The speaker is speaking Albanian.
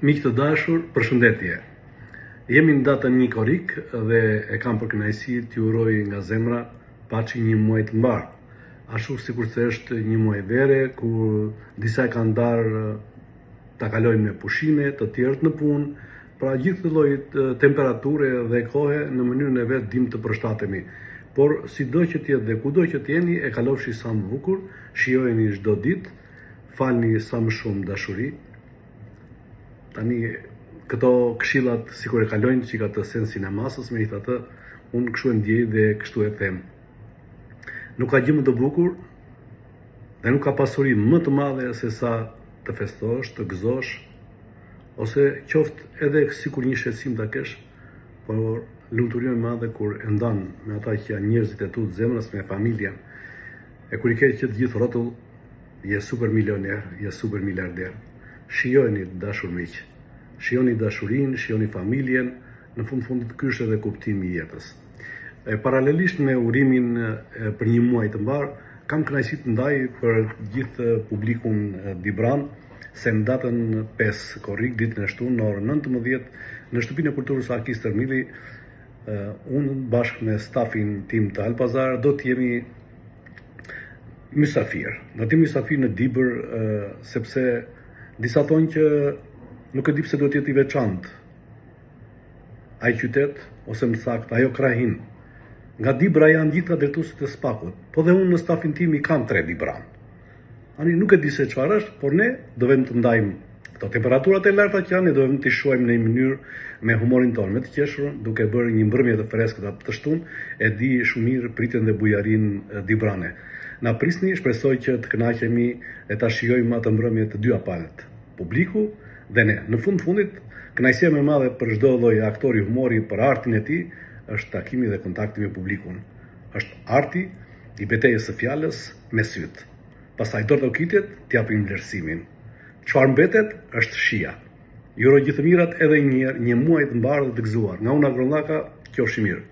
Miq të dashur, përshëndetje. Jemi në datën 1 korrik dhe e kam për kënaqësi t'ju uroj nga zemra paçi një muaj të mbar. Ashtu sikur se është një muaj vere ku disa e kanë darë ta kalojnë me pushime, të tjerët në punë, pra gjithë lloj temperature dhe kohe në mënyrën e vet dim të përshtatemi. Por sido që t'jetë dhe kudo që t'jeni, e kalofshi sa më bukur, shijojeni çdo ditë, falni sa më shumë dashuri. Tani këto këshillat sikur e kalojnë çika të sensin e masës, megjithatë unë kështu e ndjej dhe kështu e them. Nuk ka gjë më të bukur dhe nuk ka pasuri më të madhe se sa të festosh, të gëzosh, ose qoftë edhe sikur një shqetësim ta kesh, por lumturia e madhe kur e ndan me ata që janë njerëzit e tu të zemrës, me familjen. E kur i ke që të gjithë rrotull, je super milioner, je super miliarder. Shijoni dashur miq. Shijoni dashurinë, shijoni familjen, në fundit ky është edhe kuptimi i jetës. Paralelisht me urimin për një muaj të mbar, kam kënaqësi të ndaj për gjithë publikun Dibran se në datën 5 korrik, ditën e shtunë, në orën 19, në shtëpinë e kulturës Akis Tërmili, unë bashkë me stafin tim të Alpazar do të jemi mysafir. Do të jemi mysafir në Dibër, sepse disa thonë që nuk e di pse do të jetë i veçantë ai qytet, ose më saktë ajo krahin. Nga Dibra janë gjitha drejtuesit e Spakut, po dhe unë në stafin tim i kam 3 Dibran. Ani nuk e di se çfarë është, por ne do vëmë të ndajmë këto temperaturat e larta që janë, ne do vëmë të shohim në një mënyrë me humorin tonë, me të qeshur, duke bërë një mbrëmje të freskët të shtunë, e di shumë mirë pritjen dhe bujarin dibrane. Na prisni, shpresoj që të kënaqemi e ta shijojmë atë mbrëmje të dyja palët, publiku dhe ne. Në fundit, kënaqësia më e madhe për çdo lloj aktori humori për artin e tij është takimi dhe kontakti me publikun. Është arti i betejës së fjalës me syt. Pastaj dorë kitjet t'japin vlerësimin. Çfarë mbetet është shija. Ju uroj gjithë të mirat edhe një muaj të mbarë dhe të gëzuar. Nga Una Grondllaka, qofshi mirë.